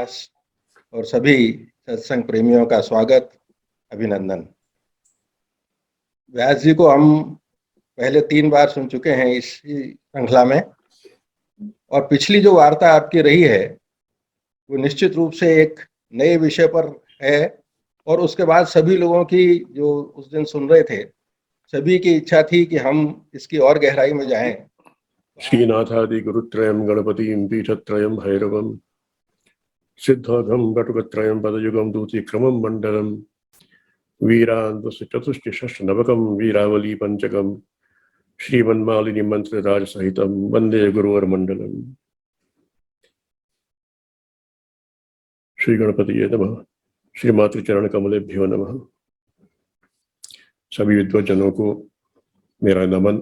व्यास और सभी सत्संग प्रेमियों का स्वागत, अभिनंदन। व्यास जी को हम पहले 3 बार सुन चुके हैं इस श्रृंखला में, और पिछली जो वार्ता आपकी रही है वो निश्चित रूप से एक नए विषय पर है, और उसके बाद सभी लोगों की जो उस दिन सुन रहे थे, सभी की इच्छा थी कि हम इसकी और गहराई में जाएं। श्रीनाथादि गुरुत्रयं गणपतिं पीठत्रयं भैरवं सिद्धौघं बटुकत्रयं पदयुगं दूतीक्रमं मण्डलं वीरान्वसचतुष्टषष्ठनवकं वीरावली पंचकं श्रीमन्मालिनी मंत्रराज सहितं वंदे गुरुवर्मण्डलम्। श्री गणपतिये नमः। श्री मातृचरण कमलेभ्यो नमः। सभी विद्वजनों को मेरा नमन।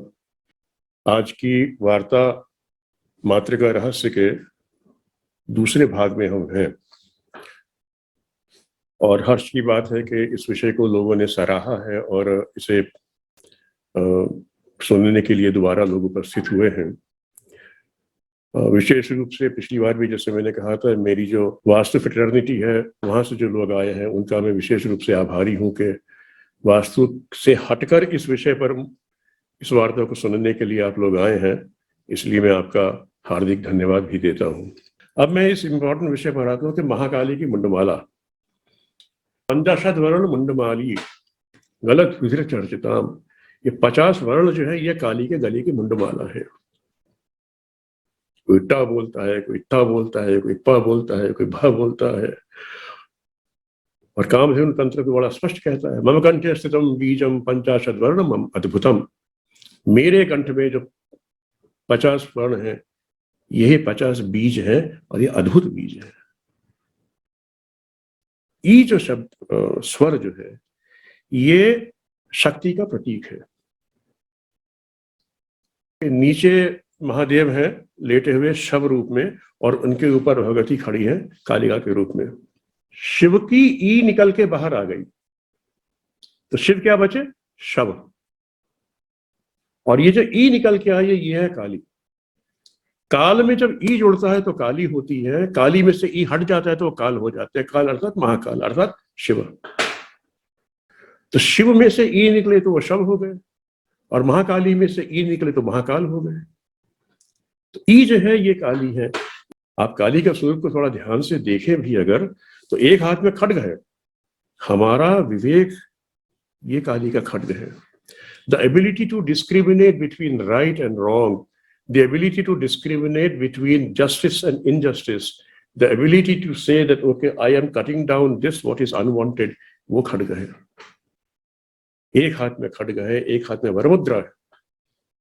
आज की वार्ता मातृका रहस्य के दूसरे भाग में हम हैं, और हर्ष की बात है कि इस विषय को लोगों ने सराहा है और इसे सुनने के लिए दोबारा लोग उपस्थित हुए हैं। विशेष रूप से पिछली बार भी जैसे मैंने कहा था, मेरी जो वास्तु फ्रेटर्निटी है वहां से जो लोग आए हैं उनका मैं विशेष रूप से आभारी हूं कि वास्तु से हटकर इस विषय पर इस वार्ता को सुनने के लिए आप लोग आए हैं, इसलिए मैं आपका हार्दिक धन्यवाद भी देता हूं। अब मैं इस इम्पोर्टेंट विषय पर आता हूं कि महाकाली की मुंडमाला। पंचाशद वर्ण मुंडमाली गलत विधिर चर्चिताम, ये 50 वर्ण जो है ये काली के गले की मुंडमाला है। कोई टा बोलता है, कोई ता बोलता है, कोई प बोलता है, कोई भ बोलता है, और कामधेनु तंत्र को बड़ा स्पष्ट कहता है, मम कंठे स्थितम बीजम पंचाशद वर्णम अद्भुतम। मेरे कंठ में जो 50 वर्ण है, यही 50 बीज है और ये अद्भुत बीज है। ई जो शब्द स्वर जो है ये शक्ति का प्रतीक है। नीचे महादेव हैं लेटे हुए शव रूप में, और उनके ऊपर भगवती खड़ी है कालिका के रूप में। शिव की ई निकल के बाहर आ गई तो शिव क्या बचे? शव। और ये जो ई निकल के आई है ये है काली। काल में जब ई जुड़ता है तो काली होती है, काली में से ई हट जाता है तो काल हो जाते हैं। काल अर्थात महाकाल अर्थात शिव। तो शिव में से ई निकले तो वो शव हो गए, और महाकाली में से ई निकले तो महाकाल हो गए। तो ई जो है ये काली है। आप काली का स्वरूप को थोड़ा ध्यान से देखें भी अगर, तो एक हाथ में खड्ग है, हमारा विवेक ये काली का खड्ग है। The ability to discriminate between right and wrong, the ability to discriminate between justice and injustice, the ability to say that okay I am cutting down this what is unwanted, वो खड्ग है। एक हाथ में खड्ग है, एक हाथ में वरमुद्रा है,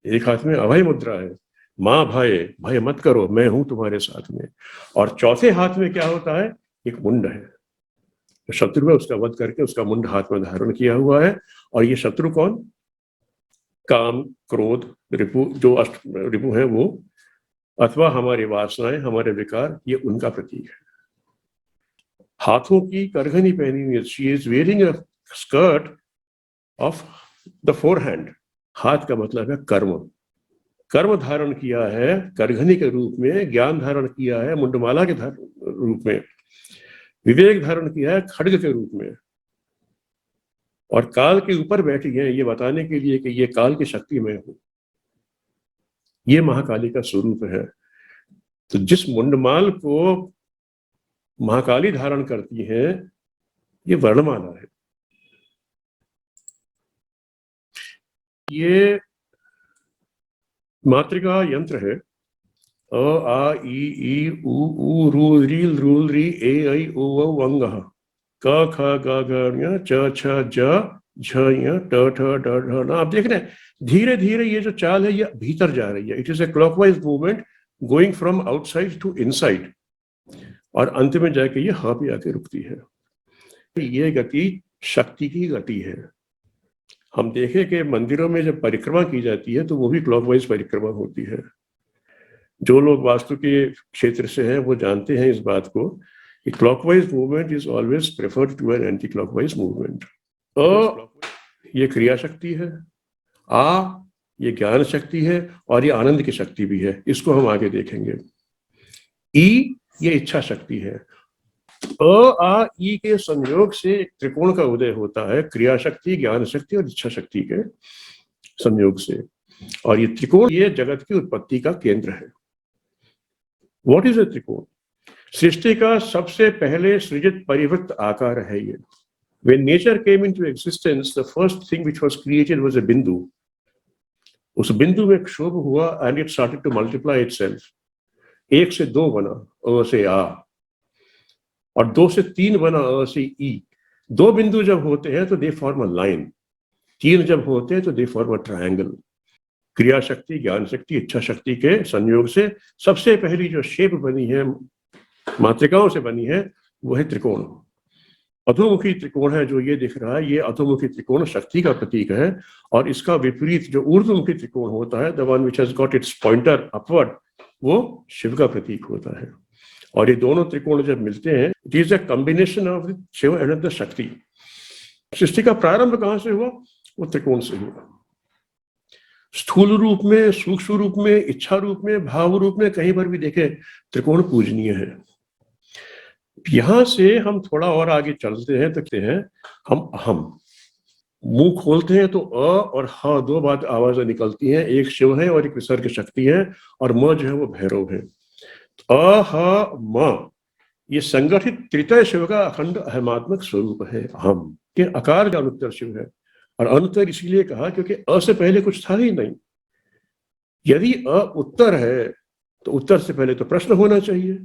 एक हाथ में अभय मुद्रा है, मां भय भय मत करो मैं हूं तुम्हारे साथ में। और चौथे हाथ में क्या होता है? एक मुंड है। तो शत्रु है, उसका वध करके उसका मुंड हाथ में धारण किया हुआ है। और ये शत्रु कौन? काम, क्रोध, रिपु, जो अष्ट रिपु है वो, अथवा हमारी वासनाएं, हमारे विकार, ये उनका प्रतीक है। हाथों की करघनी पहनी हुई है। She is wearing a skirt of the forehand. हाथ का मतलब है कर्म। कर्म धारण किया है करघनी के रूप में, ज्ञान धारण किया है मुंडमाला के रूप में, विवेक धारण किया है खड्ग के रूप में, और काल के ऊपर बैठी है ये बताने के लिए कि ये काल की शक्ति में हूं। ये महाकाली का स्वरूप है। तो जिस मुंडमाल को महाकाली धारण करती है ये वर्णमाला है। ये मातृका यंत्र है। अ आ ई उ रू रील रूल री ए ऐ ओ औ वंग क ख ग घ च छ ज झ य ट ठ ड ढ न। आप देख रहे हैं धीरे धीरे ये जो चाल है ये भीतर जा रही है। It is a clockwise movement going from outside to inside, और अंत में जाके ये हाँ पे आके रुकती है। ये गति शक्ति की गति है। हम देखें कि मंदिरों में जब परिक्रमा की जाती है तो वो भी क्लॉकवाइज परिक्रमा होती है। जो लोग वास्तु के क्षेत्र से हैं वो जानते हैं इस बात को कि clockwise movement is always preferred to an anti clockwise movement. ये क्रिया शक्ति है, आ ये ज्ञान शक्ति है, और ये आनंद की शक्ति भी है। इसको हम आगे देखेंगे। ई ये इच्छा शक्ति है, अ आ ई के संयोग से एक त्रिकोण का उदय होता है, क्रिया शक्ति, ज्ञान शक्ति और इच्छा शक्ति के संयोग से। और ये त्रिकोण ये जगत की उत्पत्ति का केंद्र है। व्हाट इज अ त्रिकोण? सृष्टि का सबसे पहले सृजित परिवृत्त आकार है ये। When nature came into existence, the first thing which was created was a बिंदु। उस बिंदु में क्षोभ हुआ and it started to multiply itself। 1 से 2 बना, अ से आ, और 2 से 3 बना, अ से ई। 2 बिंदु जब होते हैं तो दे फॉर्म अ लाइन, 3 जब होते हैं तो दे फॉर्म अ ट्रायंगल। क्रिया शक्ति, ज्ञान शक्ति, इच्छा शक्ति के संयोग से सबसे पहली जो शेप बनी है, मात्रिकाओं से बनी है, वो है त्रिकोण। अधोमुखी त्रिकोण है जो ये दिख रहा है, ये अधोमुखी त्रिकोण शक्ति का प्रतीक है। और इसका विपरीत जो ऊर्ध्वमुखी त्रिकोण होता है, the one which has got its pointer upward, वो शिव का प्रतीक होता है। और ये दोनों त्रिकोण जब मिलते हैं, it is a combination of the Shiva and the Shakti. सृष्टि का प्रारंभ कहां से हुआ? वो त्रिकोण से हुआ। स्थूल रूप में, सूक्ष्म रूप में, इच्छा रूप में, भाव रूप में, कहीं पर भी देखे त्रिकोण पूजनीय है। यहां से हम थोड़ा और आगे चलते हैं तो कहते हैं हम अहम। मुंह खोलते हैं तो अ और ह 2 बात आवाजें निकलती हैं, एक शिव है और एक विसर्ग शक्ति है, और म जो है वो भैरव है। अ ह म ये संगठित त्रितय शिव का अखंड अहमात्मक स्वरूप है। अहम के आकार का अनुत्तर शिव है। और अनुत्तर इसीलिए कहा क्योंकि अ से पहले कुछ था ही नहीं। यदि अ उत्तर है तो उत्तर से पहले तो प्रश्न होना चाहिए,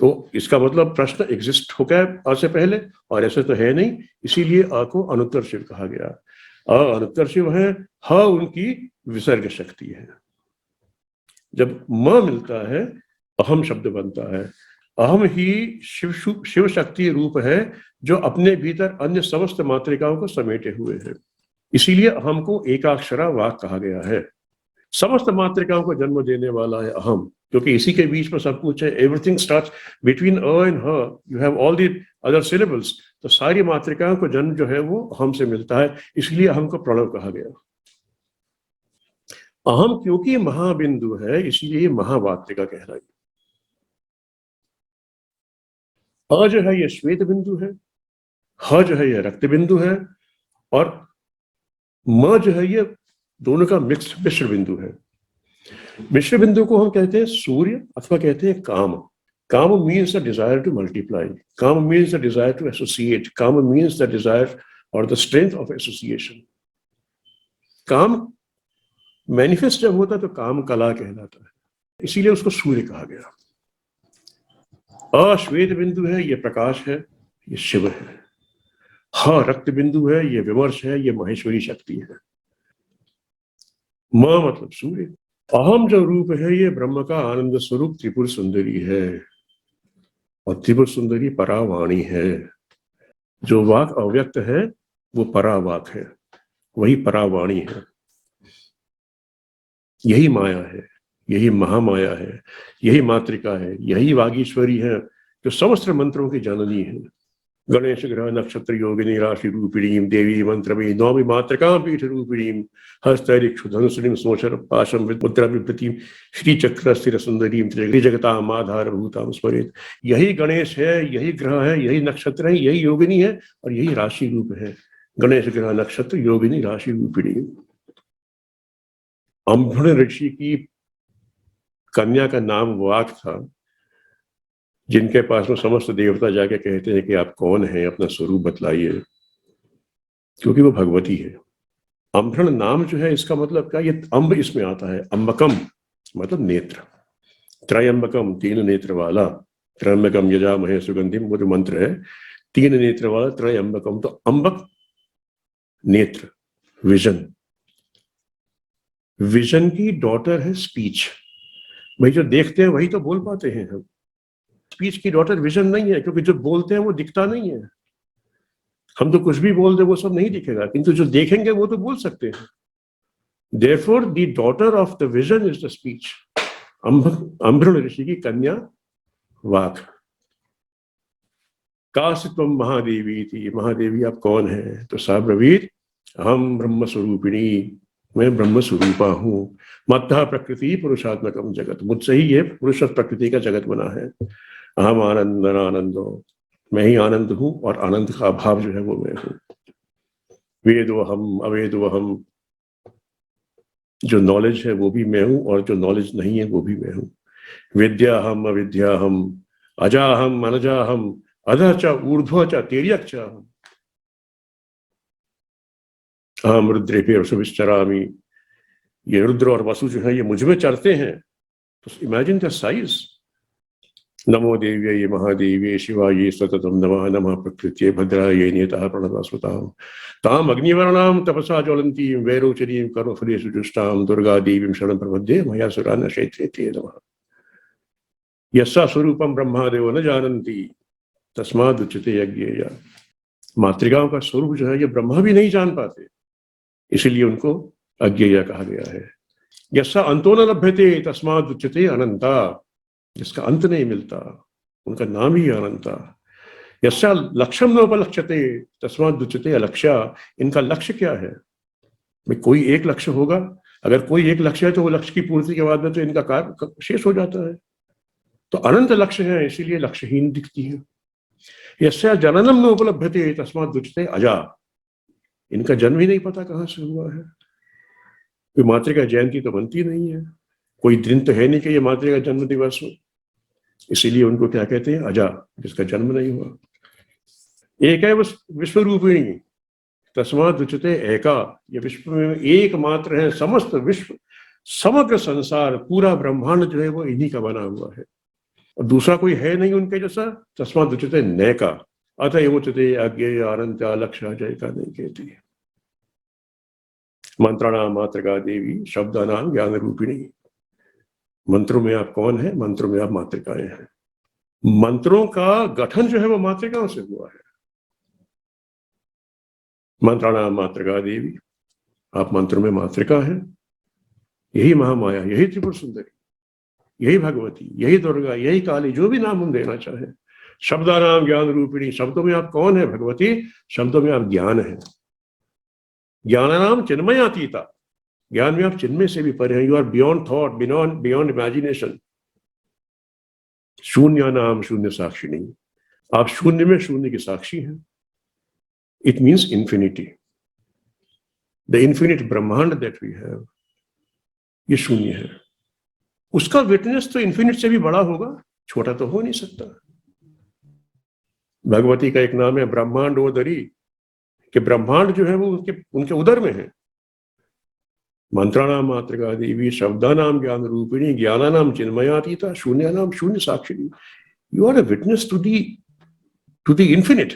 तो इसका मतलब प्रश्न एग्जिस्ट हो गया अ से पहले, और ऐसे तो है नहीं, इसीलिए अ को अनुत्तर शिव कहा गया। अ अनुत्तर शिव है, ह उनकी विसर्ग शक्ति है। जब म मिलता है अहम शब्द बनता है। अहम ही शिव शक्ति रूप है जो अपने भीतर अन्य समस्त मात्रिकाओं को समेटे हुए है। इसीलिए अहम को एकाक्षरा वाक कहा गया है। समस्त मात्रिकाओं को जन्म देने वाला है अहम, क्योंकि इसी के बीच में सब कुछ है। एवरीथिंग स्टार्ट्स बिटवीन अ एंड ह, you have all the other syllables. तो सारी मात्रिकाओं को जन्म जो है वो अहम से मिलता है, इसलिए अहम को प्रणव कहा गया। अहम क्योंकि महाबिंदु है, इसलिए महामात्रिका कहलाई। अ जो है ये श्वेत बिंदु है, ह जो है ये रक्त बिंदु है, और म जो है ये दोनों का मिक्स्ड मिश्र बिंदु है। मिश्र बिंदु को हम कहते हैं सूर्य अथवा कहते हैं काम। काम means the desire to multiply, काम means the desire to associate, काम मीन्स द डिजायर और द स्ट्रेंथ ऑफ एसोसिएशन। काम मैनिफेस्ट जब होता है तो काम कला कहलाता है, इसीलिए उसको सूर्य कहा गया। अश्वेत बिंदु है, ये प्रकाश है, ये शिव है। ह रक्त बिंदु है, ये विमर्श है, ये महेश्वरी शक्ति है। म मतलब सूर्य। अहम जो रूप है ये ब्रह्म का आनंद स्वरूप त्रिपुर सुंदरी है, और त्रिपुर सुंदरी परावाणी है। जो वाक अव्यक्त है वो परावाक है, वही परावाणी है। यही माया है, यही महामाया है, यही मातृका है, यही वागीश्वरी है जो समस्त मंत्रों की जननी है। गणेश ग्रह नक्षत्र योगिनी राशि रूपिणीम देवी मंत्रमी नौमी मातृका पीठ रूपिणीम हस्तरिक्षु धनुषिम सोचर पाशम मुद्रा विभृतिम श्री चक्र स्थिर सुंदरीम त्रिजगताम आधार भूताम स्मरेत। यही गणेश है, यही ग्रह है, यही नक्षत्र है, यही योगिनी है, और यही राशि रूप है। गणेश ग्रह नक्षत्र योगिनी राशि रूपिणी। अंभृण ऋषि की कन्या का नाम वाक था, जिनके पास में समस्त देवता जाके कहते हैं कि आप कौन हैं, अपना स्वरूप बतलाइए, क्योंकि वो भगवती है। अंभृण नाम जो है इसका मतलब क्या, ये अम्ब इसमें आता है, अम्बकम मतलब नेत्र। त्रयंबकम 3 नेत्र वाला, त्र्यंबकम यजामहे सुगंधिम वो जो मंत्र है, 3 नेत्र वाला त्रयंबकम। तो अम्बक नेत्र, विजन। विजन की डॉटर है स्पीच। भाई जो देखते हैं वही तो बोल पाते हैं हम। स्पीच की डॉटर विजन नहीं है, क्योंकि जो बोलते हैं वो दिखता नहीं है। हम तो कुछ भी बोल दे वो सब नहीं दिखेगा, किंतु जो देखेंगे वो तो बोल सकते हैं। Therefore, the daughter of the vision is the speech. अंभृण ऋषि की कन्या वाक। काश तुम महादेवी थी, महादेवी आप कौन है? तो सा ब्रवीत हम ब्रह्म स्वरूपिणी, मैं ब्रह्म स्वरूपा हूँ। मत्तः प्रकृति पुरुषात्मकम जगत, मुझसे ही ये पुरुष प्रकृति का जगत बना है। अहम आनंद आनंदो मैं ही आनंद हूं और आनंद का अभाव जो है वो मैं हूं। वेदोहम अवेदोहम, जो नॉलेज है वो भी मैं हूं और जो नॉलेज नहीं है वो भी मैं हूं। विद्याहम अविद्याहम, अजाहम अनजाहम, अधः च ऊर्ध्व च तिर्यक् च अहम रुद्रेभ्य वसुभिश्चरामि। ये रुद्र और वसु जो है ये मुझ में चरते हैं। तो इमेजिन द साइज। नमो देव्यै महादेव्यै शिवायै सततं नमः। नमः प्रकृत्यै भद्रायै नियतः प्रणतस्मतां ताम् अग्निवर्णां तपसा ज्वलन्तीं वैरोचनीं कर्मफलेषु जुष्टां दुर्गा देवीं शरणं प्रपद्ये मया सुरान् क्षेत्रे नमः। यस्या स्वरूपं ब्रह्मादेवो न जानन्ति तस्मादुच्यते यज्ञेय। मातृकाओं का स्वरूप जो है ये ब्रह्मा भी नहीं जान पाते, इसीलिए उनको अज्ञेय कहा गया है। यस्या अंतो न लभ्यते तस्मादुच्यते अनंता, जिसका अंत नहीं मिलता उनका नाम ही अनंता। यस्या लक्ष्यम न उपलक्ष्यते तस्मादुच्यते अलक्ष्या, इनका लक्ष्य क्या है? कोई एक लक्ष्य होगा, अगर कोई एक लक्ष्य है तो वो लक्ष्य की पूर्ति के बाद में तो इनका कार्य शेष हो जाता है। तो अनंत लक्ष्य है, इसीलिए लक्ष्यहीन दिखती है। यस्या जननम न उपलभ्यते तस्मादुच्यते अजा, इनका जन्म ही नहीं पता कहां से हुआ है। कोई मातृका जयंती तो बनती नहीं है, कोई दिन तो है नहीं कि ये मातृका जन्म दिवस हो, इसीलिए उनको क्या कहते हैं? अजा, जिसका जन्म नहीं हुआ। एक है विश्व रूपिणी तस्मादुच्यते एका, ये विश्व में एकमात्र है। समस्त विश्व, समग्र संसार, पूरा ब्रह्मांड जो है वो इन्हीं का बना हुआ है और दूसरा कोई है नहीं उनके जैसा। तस्मादुच्यते नैका, अतएव उच्यते अज्ञेय अनंत अलक्ष्य जय का नहीं कहती है। मंत्राणाम मातृका देवी शब्दानाम ज्ञान रूपिणी। मंत्रों में आप कौन है? मंत्रों में आप मातृकाएं हैं। मंत्रों का गठन जो है वो मातृकाओं से हुआ है। मंत्राणाम मातृका देवी, आप मंत्रों में मातृका है। यही महामाया, यही त्रिपुर सुंदरी, यही भगवती, यही दुर्गा, यही काली, जो भी नाम हम देना चाहे। शब्दानाम ज्ञान रूपिणी, शब्दों में आप कौन है? भगवती, शब्दों में आप ज्ञान है। ज्ञानानाम चिन्मयातीता, ज्ञान में आप चिन्मय से भी परे हैं। You are beyond thought, beyond imagination. शून्य नाम शून्य साक्षिणी, आप शून्य में शून्य की साक्षी हैं। It means infinity, the infinite ब्रह्मांड दैट वी हैव, ये शून्य है। उसका विटनेस तो इन्फिनिट से भी बड़ा होगा, छोटा तो हो नहीं सकता। भगवती का एक नाम है ब्रह्मांडोदरी, कि ब्रह्मांड जो है वो उनके उदर में है। मंत्राणाम मातृका देवी शब्दानाम ज्ञान रूपिणी ज्ञानानाम चिन्मयातीता शून्यानाम शून्य साक्षिणी। You are a witness to the infinite.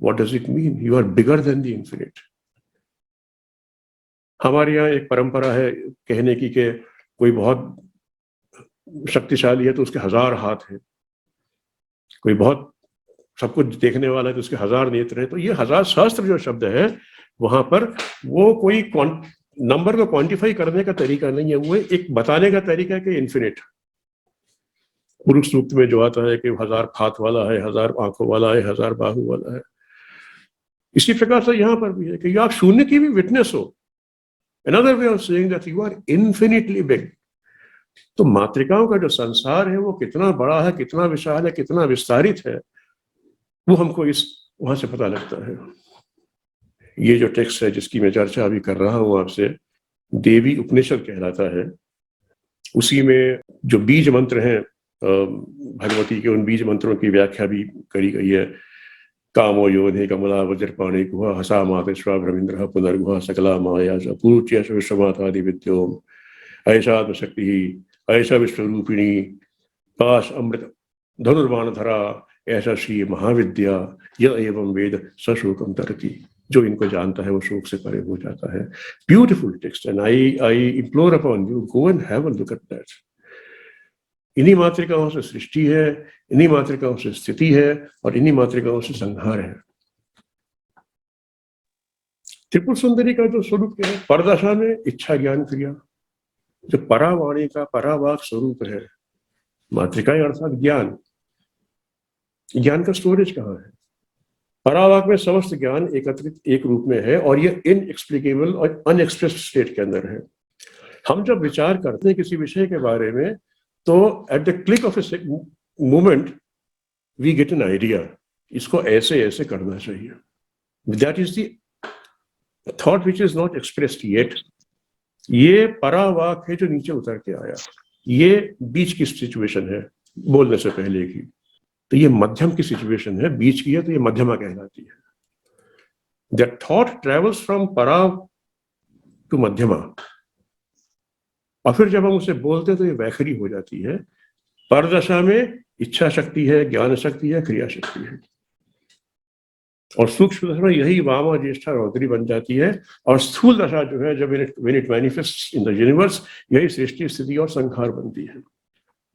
What does it mean? You are bigger than the infinite. हमारे यहाँ एक परंपरा है कहने की कि कोई बहुत शक्तिशाली है तो उसके 1000 हाथ हैं, कोई बहुत सब कुछ देखने वाला है तो उसके 1000 नेत्र हैं। तो ये 1000 सहस्त्र जो शब्द है वहां पर वो कोई नंबर को क्वांटिफाई करने का तरीका नहीं है, वो एक बताने का तरीका है कि इन्फिनिट। पुरुष सूक्त में जो आता है कि 1000 हाथ वाला है, 1000 आंखों वाला है, 1000 बाहु वाला है। इसी प्रकार से यहाँ पर भी है कि आप शून्य की भी विटनेस हो। Another way of saying that you are infinitely big. तो मातृकाओं का जो संसार है वो कितना बड़ा है, कितना विशाल है, कितना विस्तारित है, वो हमको इस वहां से पता लगता है। ये जो टेक्स्ट है जिसकी मैं चर्चा अभी कर रहा हूं आपसे, देवी उपनिषद कहलाता है। उसी में जो बीज मंत्र हैं भगवती के, उन बीज मंत्रों की व्याख्या भी करी गई है। कामो योधे कमला वज्रपाणी गुहा हसा मातेश्वा भ्रमिंद्र पुनर्गुहा सकला माया पूर्च्य विश्वमातादि विद्योम ऐसा शक्ति ऐसा विश्वरूपिणी पाश अमृत धनुर्बाणधरा ऐसा श्री महाविद्या यह एवं वेद सशोकम तरती। जो इनको जानता है वो शोक से परे हो जाता है। Beautiful text and I implore upon you, go and have a look at that. इन्हीं मातृकाओं से सृष्टि है, इन्हीं मातृकाओं से स्थिति है और इन्हीं मातृकाओं से संहार है। त्रिपुर सुंदरी का जो स्वरूप है परदशा में इच्छा ज्ञान क्रिया, जो परावाणी का परावाक स्वरूप है, मातृकाएं अर्थात ज्ञान। ज्ञान का स्टोरेज कहाँ है? परावाक में समस्त ज्ञान एकत्रित एक रूप में है और ये इनएक्सप्लिकेबल और अनएक्सप्रेस्ड स्टेट के अंदर है। हम जब विचार करते हैं किसी विषय के बारे में तो at the click of a moment we get an idea, इसको ऐसे ऐसे करना चाहिए. That is the thought which is not expressed yet. ये परावाक है जो नीचे उतर के आया, ये बीच की सिचुएशन है बोलने से पहले की. तो ये मध्यम की सिचुएशन है, बीच की है, तो ये मध्यमा कहलाती है. दैट थॉट ट्रेवल्स फ्रॉम परा टू मध्यमा, और फिर जब हम उसे बोलते हैं तो ये वैखरी हो जाती है. परदशा में इच्छा शक्ति है, ज्ञान शक्ति है, क्रिया शक्ति है, और सूक्ष्म दशा में यही वामा ज्येष्ठा रौद्री बन जाती है. और स्थूल दशा जो है, जब when it manifests in the universe, यही सृष्टि स्थिति और संहार बनती है.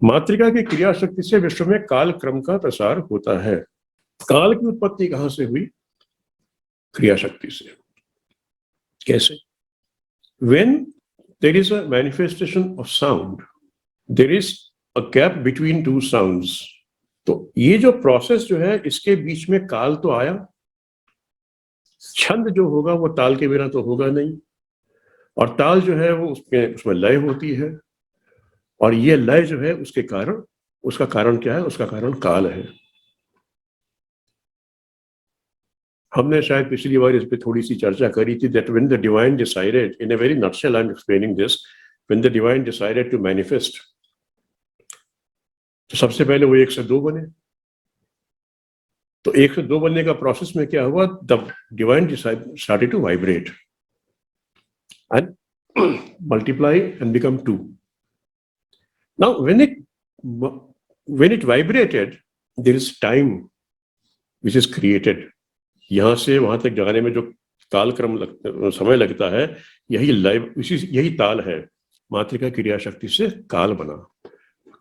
मातृका की क्रिया शक्ति से विश्व में काल क्रम का प्रसार होता है. काल की उत्पत्ति कहां से हुई? क्रिया शक्ति से. कैसे? When there is a manifestation of sound, there is a gap between two sounds. तो ये जो प्रोसेस जो है, इसके बीच में काल तो आया. छंद जो होगा वो ताल के बिना तो होगा नहीं, और ताल जो है वो उसमें लय होती है, और ये लय जो है उसके कारण, उसका कारण क्या है? उसका कारण काल है. हमने शायद पिछली बार इस पे थोड़ी सी चर्चा करी थी. that when the divine decided, in a very nutshell I'm explaining this, when the divine decided to manifest, तो सबसे पहले वो 1 से 2 बने. तो 1 से 2 बनने का प्रोसेस में क्या हुआ? the divine started to vibrate and multiply and become 2. now when it vibrated, there is time which is created. यहां से वहां तक जाने में जो कालक्रम समय लगता है, यही ताल है. मातृका क्रिया शक्ति से काल बना.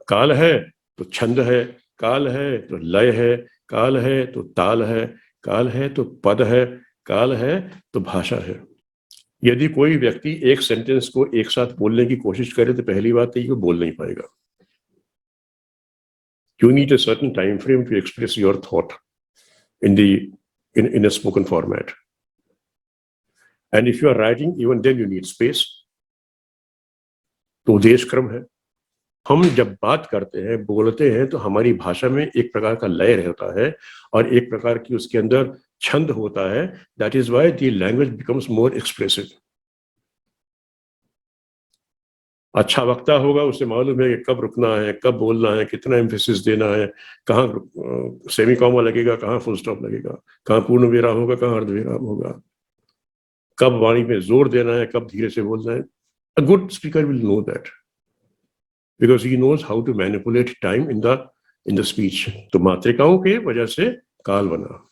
काल है तो छंद है, काल है तो लय है, काल है तो ताल है, काल है तो पद है, काल है तो भाषा है. यदि कोई व्यक्ति एक सेंटेंस को एक साथ बोलने की कोशिश करे तो पहली बात है, वो बोल नहीं पाएगा. You need a certain time frame to express your thought in a spoken format. And if you are writing, even then you need space. तो देश क्रम है. हम जब बात करते हैं, बोलते हैं, तो हमारी भाषा में एक प्रकार का लय रहता है और एक प्रकार की उसके अंदर छंद होता है. That is why the language becomes more expressive. अच्छा वक्ता होगा, उसे मालूम है कि कब रुकना है, कब बोलना है, कितना एम्फेसिस देना है, कहाँ सेमी कॉमा लगेगा, कहाँ फुल स्टॉप लगेगा, कहाँ पूर्ण विराम होगा, कहाँ अर्ध विराम होगा, कब वाणी में जोर देना है, कब धीरे से बोलना है. A good speaker will know that because he knows how to manipulate time in the speech. तो मातृकाओं के वजह से काल बना.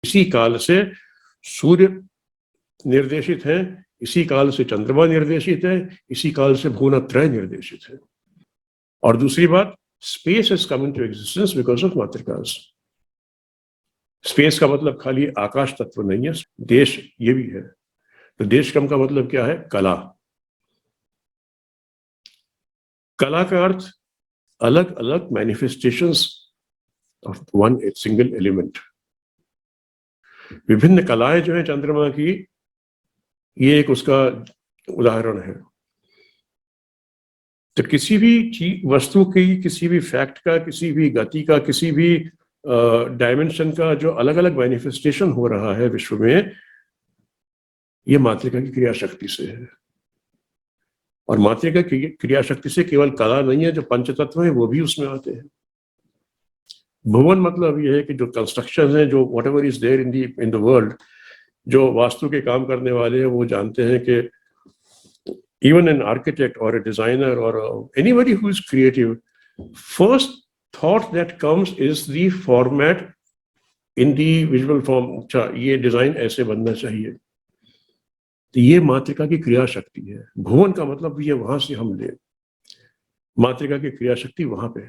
इसी काल से सूर्य निर्देशित है, इसी काल से चंद्रमा निर्देशित है, इसी काल से भुवनत्रय निर्देशित है. और दूसरी बात, space has come into existence because of मातृकास. स्पेस का मतलब खाली आकाश तत्व नहीं है, देश ये भी है. तो देश क्रम का मतलब क्या है? कला. कला का अर्थ अलग अलग manifestations of one single element. विभिन्न कलाएं जो है चंद्रमा की, ये एक उसका उदाहरण है. तो किसी भी वस्तु की, किसी भी फैक्ट का, किसी भी गति का, किसी भी डायमेंशन का जो अलग अलग मैनिफेस्टेशन हो रहा है विश्व में, ये मातृका की क्रिया शक्ति से है. और मातृका की क्रिया शक्ति से केवल कला नहीं है, जो पंचतत्व है वो भी उसमें आते हैं. भुवन मतलब ये है कि जो कंस्ट्रक्शन है, जो whatever is there in the world, जो वास्तु के काम करने वाले हैं वो जानते हैं कि even an architect or a designer or anybody who is creative, first thought that comes is the format in the visual form. अच्छा, ये डिजाइन ऐसे बनना चाहिए. तो ये मातृका की क्रिया शक्ति है. भुवन का मतलब ये वहां से हम ले, मातृका की क्रिया शक्ति वहां पे.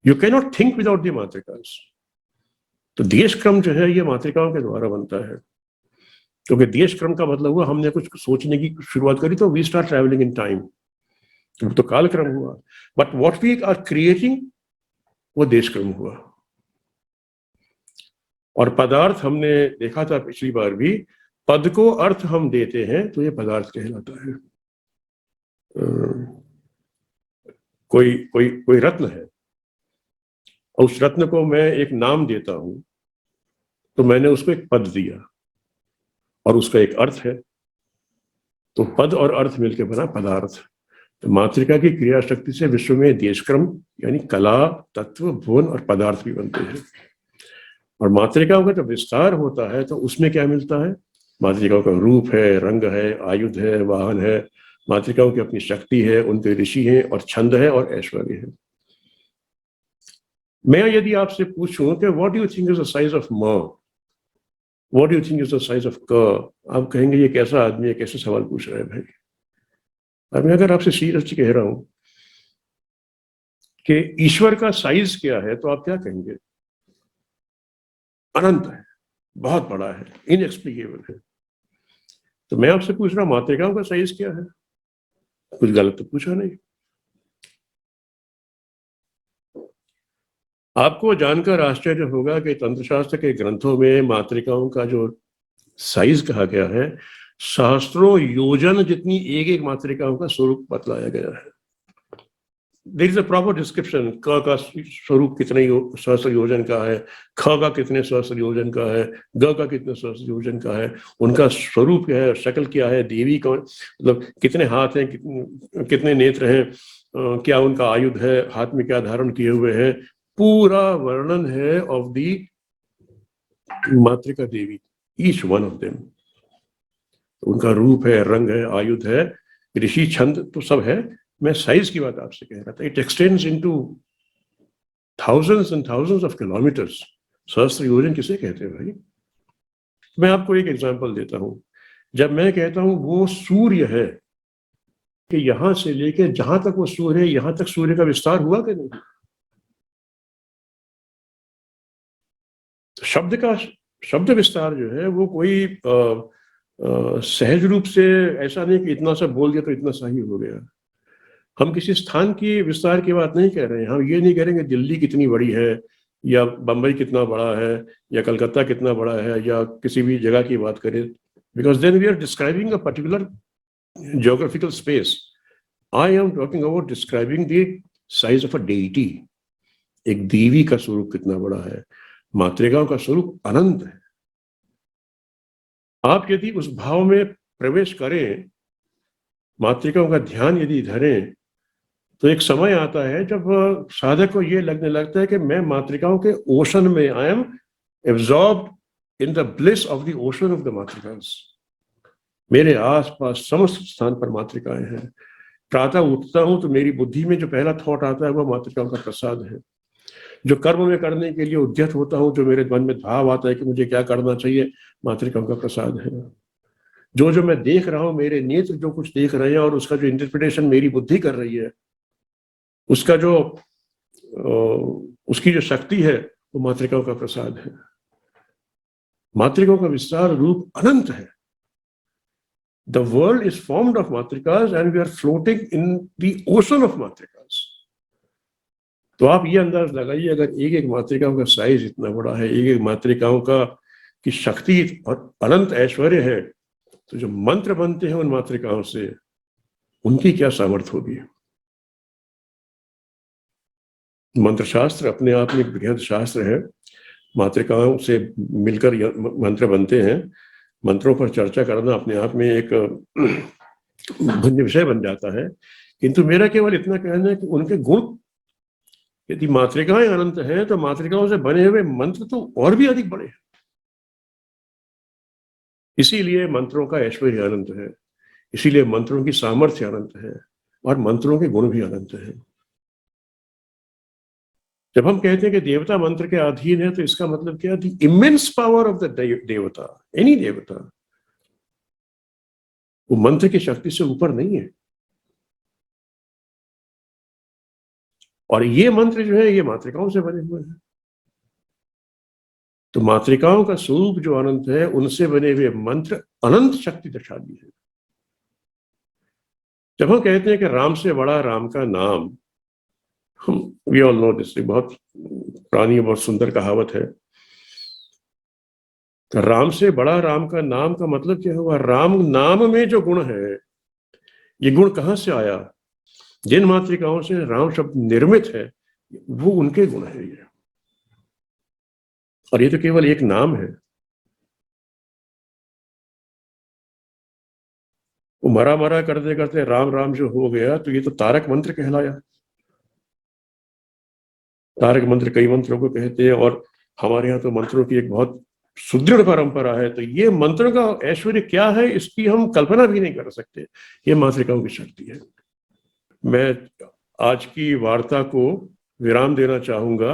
You can not think without the मातृकास. तो देश क्रम जो है ये मातृकाओं के द्वारा बनता है. क्योंकि देश क्रम का मतलब हुआ हमने कुछ सोचने की शुरुआत करी तो we start travelling in time. तो काल क्रम हुआ. But what we are creating वो देश क्रम हुआ. और पदार्थ हमने देखा था पिछली बार भी, पद को अर्थ हम देते हैं तो ये पदार्थ कहलाता है. कोई रत्न है और उस रत्न को मैं एक नाम देता हूं तो मैंने उसको एक पद दिया और उसका एक अर्थ है, तो पद और अर्थ मिलकर बना पदार्थ। तो मातृका की क्रिया शक्ति से विश्व में देशक्रम यानी कला, तत्व, भुवन और पदार्थ भी बनते हैं। और मातृकाओं का जब विस्तार होता है तो उसमें क्या मिलता है? मातृकाओं का रूप है, रंग है, आयुध है, वाहन है। मातृकाओं की अपनी शक्ति है, उनके ऋषि हैं और छंद है और ऐश्वर्य है। मैं यदि आपसे पूछूं कि what do you think is the size of म, what do you think is the size of क, आप कहेंगे ये कैसा आदमी है, कैसे सवाल पूछ रहा है भाई। और मैं अगर आपसे सीरियसली कह रहा हूं कि ईश्वर का साइज क्या है तो आप क्या कहेंगे? अनंत है, बहुत बड़ा है, इनएक्सप्लिकेबल है। तो मैं आपसे पूछ रहा हूं मातृकाओं का साइज क्या है? कुछ गलत तो पूछा नहीं। आपको जानकर आश्चर्य होगा कि तंत्रशास्त्र के ग्रंथों में मातृकाओं का जो साइज कहा गया है, सहस्त्रों योजन जितनी एक एक मातृकाओं का स्वरूप बतलाया गया है। There is a proper description, क का स्वरूप कितने सहस्त्र योजन का है, ख का कितने सहस्त्र योजन का है, ग का कितने सहस्त्र योजन का है, उनका स्वरूप क्या है, शक्ल क्या है, देवी का मतलब कितने हाथ हैं, कितने नेत्र हैं, क्या उनका आयुध है, हाथ में क्या धारण किए हुए हैं, पूरा वर्णन है of the Matrika Devi, each one of them. उनका रूप है, रंग है, आयुध है, ऋषि, छंद तो सब है। मैं साइज की बात आपसे कह रहा था। It extends into thousands and thousands of kilometres. सहस्त्र योजन किसे कहते हैं भाई? मैं आपको एक एग्जांपल देता हूं। जब मैं कहता हूं वो सूर्य है, कि यहां से लेके जहां तक वो सूर्य है, यहां तक सूर्य का विस्तार हुआ कि नहीं? शब्द विस्तार जो है वो कोई सहज रूप से ऐसा नहीं कि इतना सा बोल दिया तो इतना सा ही हो गया। हम किसी स्थान की विस्तार की बात नहीं कह रहे हैं। हम ये नहीं कह रहे कि दिल्ली कितनी बड़ी है या बम्बई कितना बड़ा है या कलकत्ता कितना बड़ा है या किसी भी जगह की बात करें, because then we are describing a particular geographical space. I am talking about describing the size of a deity. एक देवी का स्वरूप कितना बड़ा है। मातृकाओं का स्वरूप अनंत है। आप यदि उस भाव में प्रवेश करें, मातृकाओं का ध्यान यदि धरें, तो एक समय आता है जब साधक को यह लगने लगता है कि मैं मातृकाओं के ओशन में, I am absorbed in the bliss of the ocean of the मातृकास। मेरे आसपास समस्त स्थान पर मातृकाएं हैं। प्रातः उठता हूं तो मेरी बुद्धि में जो पहला थॉट आता है वह मातृकाओं का प्रसाद है। जो कर्म में करने के लिए उद्यत होता हूं, जो मेरे मन में भाव आता है कि मुझे क्या करना चाहिए, मातृकाओं का प्रसाद है। जो मैं देख रहा हूं, मेरे नेत्र जो कुछ देख रहे हैं और उसका जो इंटरप्रिटेशन मेरी बुद्धि कर रही है, उसका जो उसकी जो शक्ति है, वो मातृकाओं का प्रसाद है। मातृकाओं का विस्तार रूप अनंत है। The world is formed of matrikas and we are floating in the ocean of matrikas. तो आप ये अंदाज लगाइए, अगर एक एक मातृकाओं का साइज इतना बड़ा है, एक एक मातृकाओं का की शक्ति और अनंत ऐश्वर्य है, तो जो मंत्र बनते हैं उन मातृकाओं से, उनकी क्या सामर्थ्य होगी। मंत्र शास्त्र अपने आप में एक बृहद शास्त्र है। मातृकाओं से मिलकर मंत्र बनते हैं। मंत्रों पर चर्चा करना अपने आप में एक भिन्न विषय बन जाता है। किंतु मेरा केवल इतना कहना है कि उनके गुण, यदि मातृकाएं अनंत हैं तो मातृकाओं से बने हुए मंत्र तो और भी अधिक बड़े हैं। इसीलिए मंत्रों का ऐश्वर्य अनंत है, इसीलिए मंत्रों की सामर्थ्य अनंत है और मंत्रों के गुण भी अनंत है। जब हम कहते हैं कि देवता मंत्र के अधीन है, तो इसका मतलब क्या है? The immense power of the देवता, एनी देवता, वो मंत्र की शक्ति से ऊपर नहीं है। और ये मंत्र जो है, ये मातृकाओं से बने हुए हैं। तो मातृकाओं का स्वरूप जो अनंत है, उनसे बने हुए मंत्र अनंत शक्ति दर्शाती है। जब हम कहते हैं कि राम से बड़ा राम का नाम, वी ऑल नो दिस, बहुत पुरानी बहुत सुंदर कहावत है। तो राम से बड़ा राम का नाम का मतलब क्या हुआ? राम नाम में जो गुण है, ये गुण कहां से आया? जिन मातृकाओं से राम शब्द निर्मित है, वो उनके गुण है। ये और ये तो केवल एक नाम है। वो मरा मरा करते करते राम राम जो हो गया, तो ये तो तारक मंत्र कहलाया। तारक मंत्र कई मंत्रों को कहते हैं, और हमारे यहाँ तो मंत्रों की एक बहुत सुदृढ़ परंपरा है। तो ये मंत्रों का ऐश्वर्य क्या है, इसकी हम कल्पना भी नहीं कर सकते। ये मातृकाओं की शक्ति है। मैं आज की वार्ता को विराम देना चाहूंगा,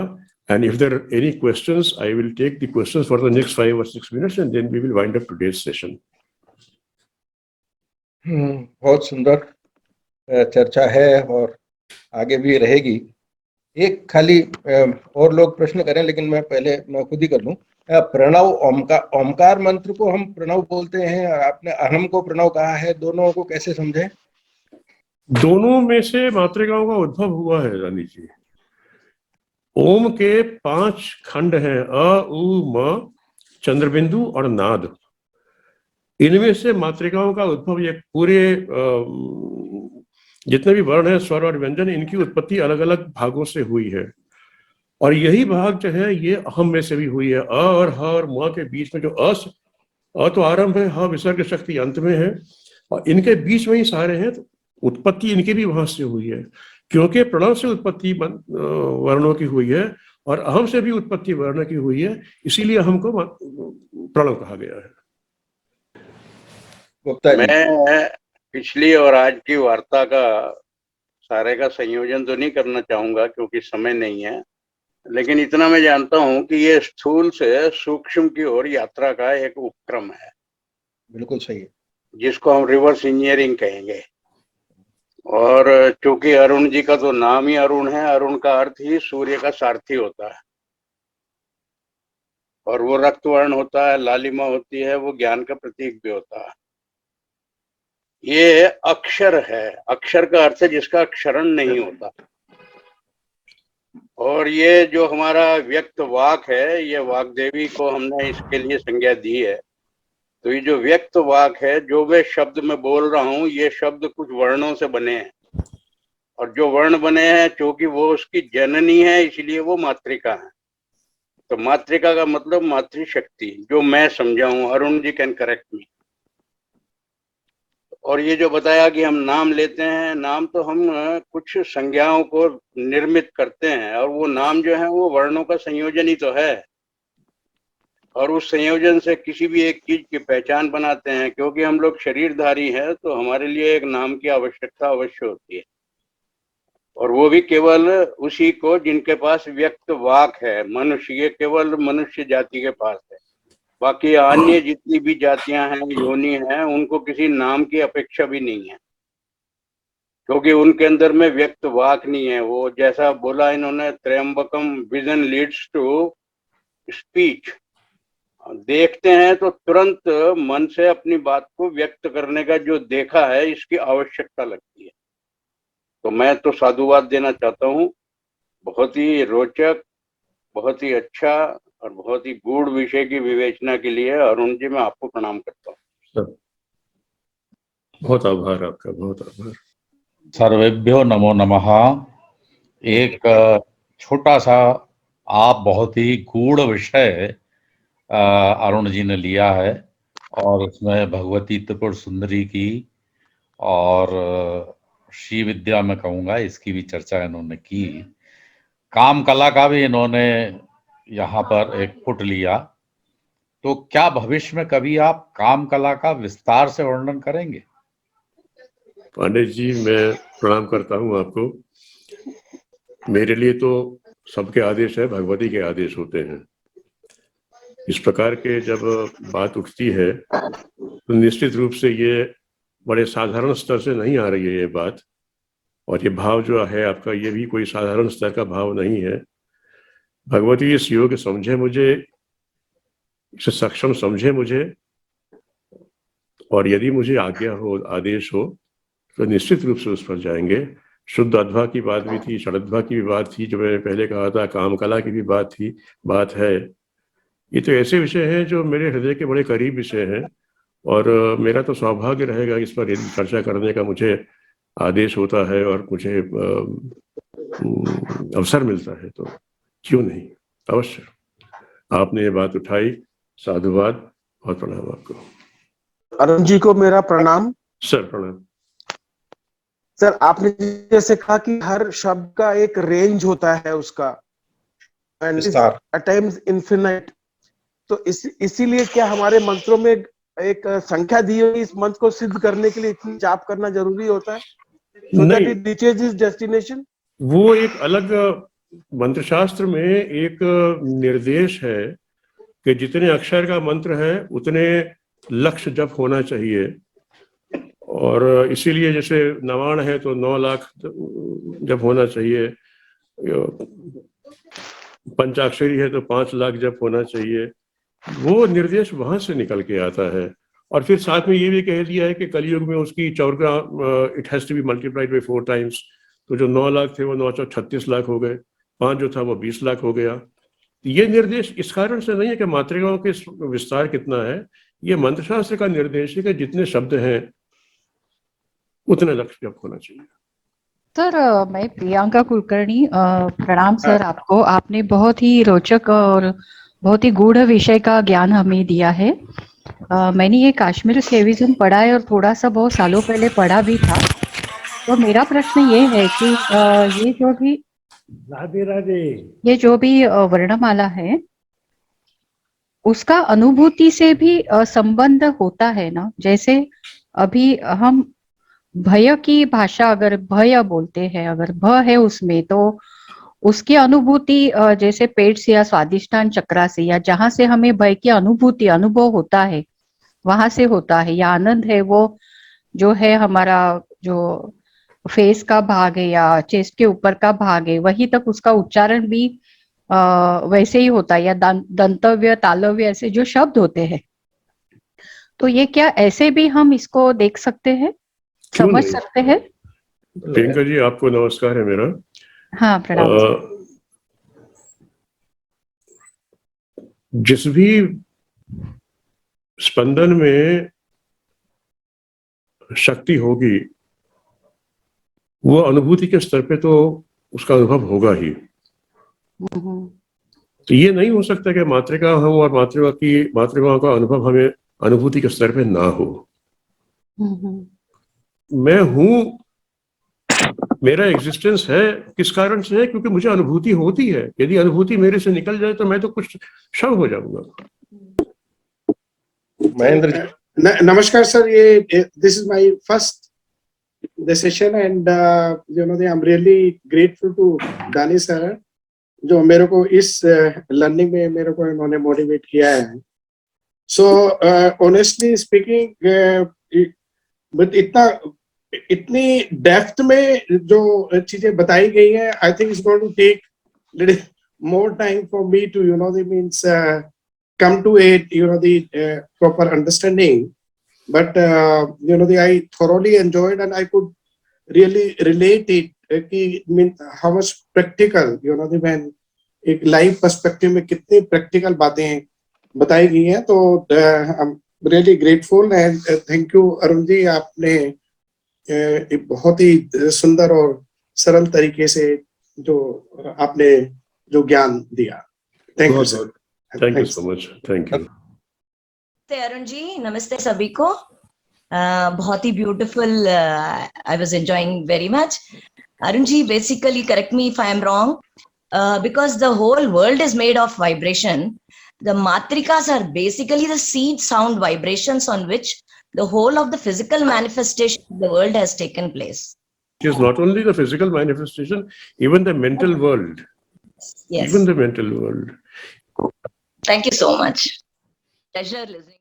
and if there are any questions, I will take the questions for the next 5 or 6 minutes, and then we will wind up today's session. बहुत सुंदर चर्चा है और आगे भी रहेगी। एक खाली और लोग प्रश्न करें, लेकिन मैं खुद ही कर लूं। प्रणव ओमकार मंत्र को हम प्रणव बोलते हैं, और आपने अहम को प्रणव कहा है, दोनों को कैसे समझें? दोनों में से मातृकाओं का उद्भव हुआ है रानी जी। ओम के 5 खंड हैं, अ उ म चंद्रबिंदु और नाद। इनमें से मातृकाओं का उद्भव, ये पूरे जितने भी वर्ण है, स्वर और व्यंजन, इनकी उत्पत्ति अलग अलग भागों से हुई है। और यही भाग जो है ये अहम में से भी हुई है। अ और ह और म के बीच में जो अ तो आरंभ है, ह विसर्ग शक्ति अंत में है, और इनके बीच में ही सारे हैं। तो उत्पत्ति इनकी भी वहां से हुई है, क्योंकि प्रणव से उत्पत्ति वर्णों की हुई है और अहम से भी उत्पत्ति वर्ण की हुई है, इसीलिए हमको प्रणव कहा गया है। गुप्ता जी, मैं पिछली और आज की वार्ता का सारे का संयोजन तो नहीं करना चाहूंगा क्योंकि समय नहीं है, लेकिन इतना मैं जानता हूं कि ये स्थूल से सूक्ष्म की ओर यात्रा का एक उपक्रम है। बिल्कुल सही है, जिसको हम रिवर्स इंजीनियरिंग कहेंगे। और चूंकि अरुण जी का तो नाम ही अरुण है, अरुण का अर्थ ही सूर्य का सारथी होता है, और वो रक्तवर्ण होता है, लालिमा होती है, वो ज्ञान का प्रतीक भी होता है। ये अक्षर है, अक्षर का अर्थ है जिसका क्षरण नहीं होता। और ये जो हमारा व्यक्त वाक है, ये वाक देवी को हमने इसके लिए संज्ञा दी है। तो ये जो व्यक्त वाक है, जो मैं शब्द में बोल रहा हूँ, ये शब्द कुछ वर्णों से बने हैं, और जो वर्ण बने हैं क्योंकि वो उसकी जननी है, इसलिए वो मातृका है। तो मातृका का मतलब मातृशक्ति, जो मैं समझा हूँ। अरुण जी कैन करेक्ट मी। और ये जो बताया कि हम नाम लेते हैं, नाम तो हम कुछ संज्ञाओं को निर्मित करते हैं, और वो नाम जो है वो वर्णों का संयोजन ही तो है, और उस संयोजन से किसी भी एक चीज की पहचान बनाते हैं। क्योंकि हम लोग शरीरधारी हैं, तो हमारे लिए एक नाम की आवश्यकता अवश्य होती है, और वो भी केवल उसी को जिनके पास व्यक्त वाक है। मनुष्य, ये केवल मनुष्य जाति के पास है। बाकी अन्य जितनी भी जातियां हैं, योनि हैं, उनको किसी नाम की अपेक्षा भी नहीं है, क्योंकि उनके अंदर में व्यक्त वाक नहीं है। वो जैसा बोला इन्होंने, त्र्यंबकम विजन लीड्स टू स्पीच। देखते हैं तो तुरंत मन से अपनी बात को व्यक्त करने का जो देखा है, इसकी आवश्यकता लगती है। तो मैं तो साधुवाद देना चाहता हूँ। बहुत ही रोचक, बहुत ही अच्छा और बहुत ही गूढ़ विषय की विवेचना के लिए अरुण जी मैं आपको प्रणाम करता हूँ। बहुत आभार आपका, बहुत आभार। सर्वेभ्यो नमो नमः। एक छोटा सा, आप बहुत ही गूढ़ विषय अरुण जी ने लिया है, और उसमें भगवती त्रिपुर सुंदरी की और श्री विद्या में कहूँगा, इसकी भी चर्चा इन्होंने की। काम कला का भी इन्होंने यहाँ पर एक पुट लिया। तो क्या भविष्य में कभी आप काम कला का विस्तार से वर्णन करेंगे? पांडे जी, मैं प्रणाम करता हूँ आपको। मेरे लिए तो सबके आदेश है, भगवती के आदेश होते हैं। इस प्रकार के जब बात उठती है तो निश्चित रूप से ये बड़े साधारण स्तर से नहीं आ रही है ये बात, और ये भाव जो है आपका, ये भी कोई साधारण स्तर का भाव नहीं है। भगवती इस योग समझे मुझे, इसे सक्षम समझे मुझे, और यदि मुझे आज्ञा हो, आदेश हो, तो निश्चित रूप से उस पर जाएंगे। शुद्ध अध्वा की बात भी थी, षडध्वा की भी बात थी, जो मैंने पहले कहा था, काम कला की भी बात थी, बात है। ये तो ऐसे विषय हैं जो मेरे हृदय के बड़े करीब विषय हैं, और मेरा तो सौभाग्य रहेगा इस पर यदि चर्चा करने का मुझे आदेश होता है और मुझे अवसर मिलता है, तो क्यों नहीं, अवश्य। आपने ये बात उठाई, साधुवाद और प्रणाम आपको। अरुण जी को मेरा प्रणाम। सर प्रणाम। सर, आपने जैसे कहा कि हर शब्द का एक रेंज होता है उसका, एंड विस्तार। एट टाइम्स इन्फिनाइट, तो इसीलिए क्या हमारे मंत्रों में एक संख्या दी हुई इस मंत्र को सिद्ध करने के लिए इतनी जाप करना जरूरी होता है, so that it reaches its destination? वो एक अलग मंत्रशास्त्र में एक निर्देश है कि जितने अक्षर का मंत्र है उतने लक्ष्य जप होना चाहिए, और इसीलिए जैसे नवाण है तो 9 लाख जप होना चाहिए, पंचाक्षरी है तो 5 लाख जप होना चाहिए। वो निर्देश वहां से निकल के आता है। और फिर साथ में ये भी कह दिया है कि कलयुग में उसकी चौका it has to be multiplied by 4 times. तो जो 9 लाख थे वो 936 लाख हो गए, 5 जो था वो 20 लाख हो गया। ये निर्देश इस कारण से नहीं है कि मातृकाओं के विस्तार कितना है, ये मंत्रशास्त्र का निर्देश है कि जितने शब्द हैं उतने लक्ष्य जप होना चाहिए। सर, मैं प्रियंका कुलकर्णी, प्रणाम सर आपको। आपने बहुत ही रोचक और बहुत ही गूढ़ विषय का ज्ञान हमें दिया है। मैंने ये कश्मीर सेविज्म पढ़ा है और थोड़ा सा बहुत सालों पहले पढ़ा भी था। तो मेरा प्रश्न ये है कि ये जो भी वर्णमाला है उसका अनुभूति से भी संबंध होता है ना? जैसे अभी हम भय की भाषा अगर भय बोलते हैं, अगर भ है उसमें, तो उसकी अनुभूति जैसे पेट से या स्वादिष्टान चक्रा से या जहां से हमें भय की अनुभूति अनुभव होता है वहां से होता है, या आनंद है वो जो है हमारा जो फेस का भाग है या चेस्ट के ऊपर का भाग है, वही तक उसका उच्चारण भी वैसे ही होता है, या दंतव्य तालव्य ऐसे जो शब्द होते हैं। तो ये क्या ऐसे भी हम इसको देख सकते हैं, समझ सकते हैं? प्रियंका जी आपको नमस्कार है मेरा। हाँ प्रणाम। जिस भी स्पंदन में शक्ति होगी वो अनुभूति के स्तर पे तो उसका अनुभव होगा ही। तो ये नहीं हो सकता कि मातृका हो और मातृकाओं का अनुभव हमें अनुभूति के स्तर पे ना हो। मैं हूं, मेरा एग्जिस्टेंस है, किस कारण से है? क्योंकि मुझे अनुभूति होती है। यदि अनुभूति मेरे से निकल जाए तो मैं तो कुछ शव हो जाऊंगा। महेंद्र, नमस्कार सर, ये this is my first session and you know I am really grateful to Dani sir, जो मेरे को इस लर्निंग में मेरे को इन्होंने मोटिवेट किया है। सो ऑनेस्टली स्पीकिंग, इतनी डेप्थ में जो चीजें बताई गई है, I think it's going to take little more time for me to you know the means come to it, you know, the proper understanding, but you know, I thoroughly enjoyed and I could really relate it, mean how much practical, you know, when एक live perspective में कितनी practical बातें बताई गई हैं। तो I am really grateful and thank you Arun ji, आपने एक बहुत ही सुंदर और सरल तरीके से जो आपने जो ज्ञान दिया, thank you sir. Thank you so much, thank you. नमस्ते अरुण जी, नमस्ते सभी को। बहुत ही beautiful, I was enjoying very much. Arun ji, basically correct me if I am wrong, because the whole world is made of vibration. The matrikas are basically the seed sound vibrations on which the whole of the physical manifestation of the world has taken place. It is not only the physical manifestation, even the mental world. Yes. Even the mental world. Thank you so much. Pleasure listening.